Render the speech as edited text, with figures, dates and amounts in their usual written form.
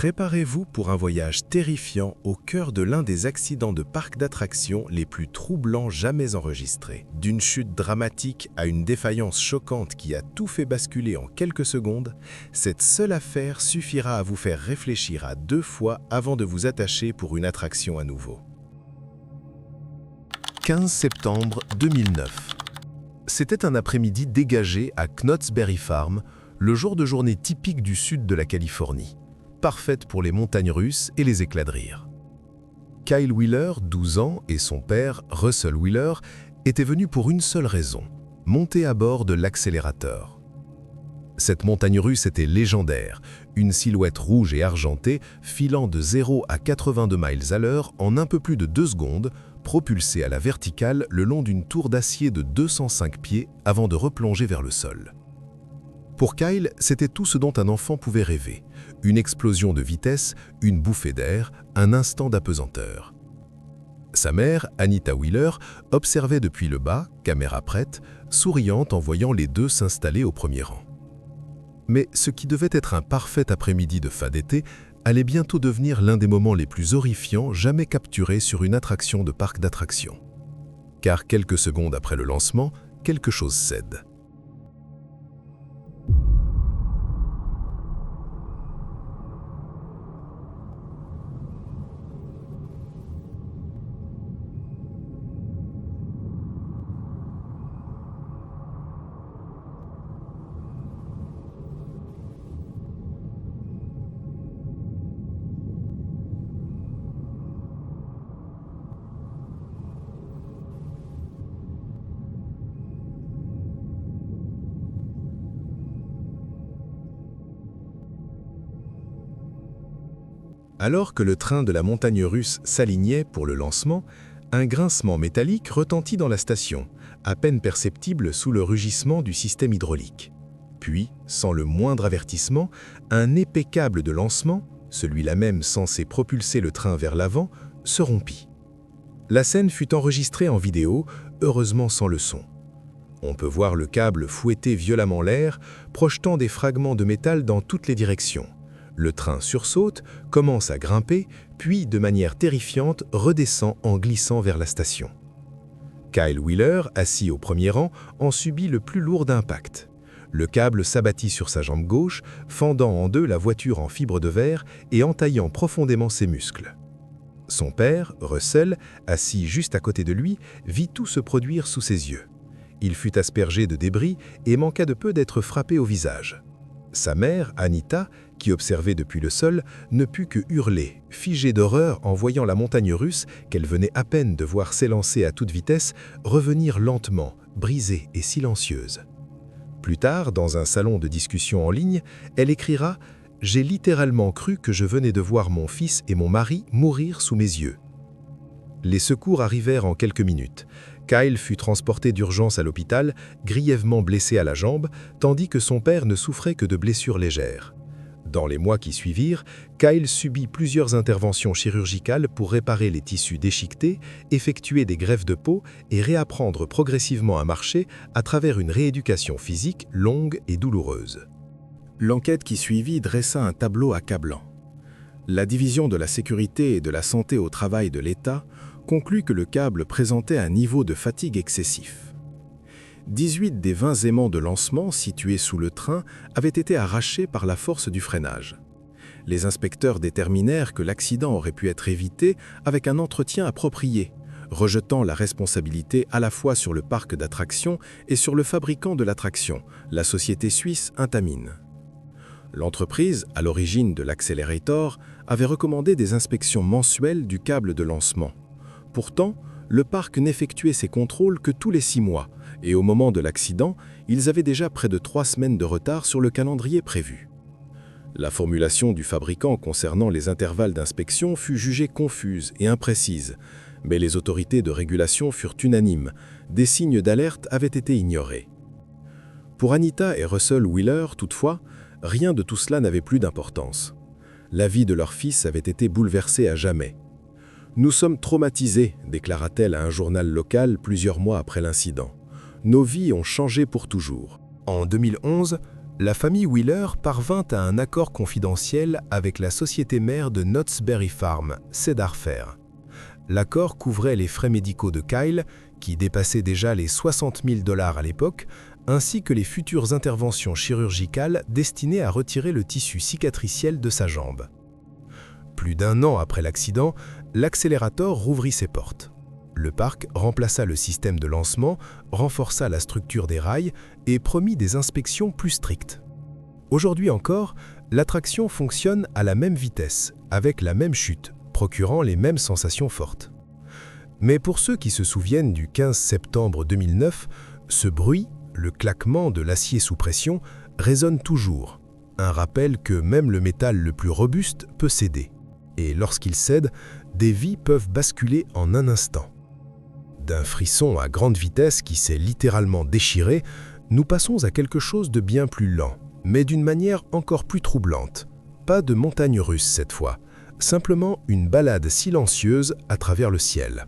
Préparez-vous pour un voyage terrifiant au cœur de l'un des accidents de parc d'attractions les plus troublants jamais enregistrés. D'une chute dramatique à une défaillance choquante qui a tout fait basculer en quelques secondes, cette seule affaire suffira à vous faire réfléchir à 2 fois avant de vous attacher pour une attraction à nouveau. 15 septembre 2009. C'était un après-midi dégagé à Knott's Berry Farm, le jour de journée typique du sud de la Californie, parfaite pour les montagnes russes et les éclats de rire. Kyle Wheeler, 12 ans, et son père, Russell Wheeler, étaient venus pour une seule raison, monter à bord de l'accélérateur. Cette montagne russe était légendaire, une silhouette rouge et argentée filant de 0 à 82 miles à l'heure en un peu plus de 2 secondes, propulsée à la verticale le long d'une tour d'acier de 205 pieds avant de replonger vers le sol. Pour Kyle, c'était tout ce dont un enfant pouvait rêver. Une explosion de vitesse, une bouffée d'air, un instant d'apesanteur. Sa mère, Anita Wheeler, observait depuis le bas, caméra prête, souriante en voyant les deux s'installer au premier rang. Mais ce qui devait être un parfait après-midi de fin d'été allait bientôt devenir l'un des moments les plus horrifiants jamais capturés sur une attraction de parc d'attractions. Car quelques secondes après le lancement, quelque chose cède. Alors que le train de la montagne russe s'alignait pour le lancement, un grincement métallique retentit dans la station, à peine perceptible sous le rugissement du système hydraulique. Puis, sans le moindre avertissement, un épais câble de lancement, celui-là même censé propulser le train vers l'avant, se rompit. La scène fut enregistrée en vidéo, heureusement sans le son. On peut voir le câble fouetter violemment l'air, projetant des fragments de métal dans toutes les directions. Le train sursaute, commence à grimper, puis, de manière terrifiante, redescend en glissant vers la station. Kyle Wheeler, assis au premier rang, en subit le plus lourd d'impact. Le câble s'abattit sur sa jambe gauche, fendant en deux la voiture en fibre de verre et entaillant profondément ses muscles. Son père, Russell, assis juste à côté de lui, vit tout se produire sous ses yeux. Il fut aspergé de débris et manqua de peu d'être frappé au visage. Sa mère, Anita, qui observait depuis le sol, ne put que hurler, figée d'horreur en voyant la montagne russe, qu'elle venait à peine de voir s'élancer à toute vitesse, revenir lentement, brisée et silencieuse. Plus tard, dans un salon de discussion en ligne, elle écrira « J'ai littéralement cru que je venais de voir mon fils et mon mari mourir sous mes yeux. » Les secours arrivèrent en quelques minutes. Kyle fut transporté d'urgence à l'hôpital, grièvement blessé à la jambe, tandis que son père ne souffrait que de blessures légères. Dans les mois qui suivirent, Kyle subit plusieurs interventions chirurgicales pour réparer les tissus déchiquetés, effectuer des greffes de peau et réapprendre progressivement à marcher à travers une rééducation physique longue et douloureuse. L'enquête qui suivit dressa un tableau accablant. La division de la sécurité et de la santé au travail de l'État conclut que le câble présentait un niveau de fatigue excessif. 18 des 20 aimants de lancement situés sous le train avaient été arrachés par la force du freinage. Les inspecteurs déterminèrent que l'accident aurait pu être évité avec un entretien approprié, rejetant la responsabilité à la fois sur le parc d'attractions et sur le fabricant de l'attraction, la société suisse Intamin. L'entreprise, à l'origine de l'accélérateur, avait recommandé des inspections mensuelles du câble de lancement. Pourtant, le parc n'effectuait ces contrôles que tous les 6 mois, et au moment de l'accident, ils avaient déjà près de 3 semaines de retard sur le calendrier prévu. La formulation du fabricant concernant les intervalles d'inspection fut jugée confuse et imprécise, mais les autorités de régulation furent unanimes, des signes d'alerte avaient été ignorés. Pour Anita et Russell Wheeler, toutefois, rien de tout cela n'avait plus d'importance. La vie de leur fils avait été bouleversée à jamais. « Nous sommes traumatisés », déclara-t-elle à un journal local plusieurs mois après l'incident. « Nos vies ont changé pour toujours. » En 2011, La famille Wheeler parvint à un accord confidentiel avec la société mère de Knott's Berry Farm, Cedar Fair. L'accord couvrait les frais médicaux de Kyle, qui dépassaient déjà les 60 000 $ à l'époque, ainsi que les futures interventions chirurgicales destinées à retirer le tissu cicatriciel de sa jambe. Plus d'un an après l'accident, l'accélérateur rouvrit ses portes. Le parc remplaça le système de lancement, renforça la structure des rails et promit des inspections plus strictes. Aujourd'hui encore, l'attraction fonctionne à la même vitesse, avec la même chute, procurant les mêmes sensations fortes. Mais pour ceux qui se souviennent du 15 septembre 2009, ce bruit, le claquement de l'acier sous pression, résonne toujours. Un rappel que même le métal le plus robuste peut céder. Et lorsqu'il cède, des vies peuvent basculer en un instant. D'un frisson à grande vitesse qui s'est littéralement déchiré, nous passons à quelque chose de bien plus lent, mais d'une manière encore plus troublante. Pas de montagne russe cette fois, simplement une balade silencieuse à travers le ciel.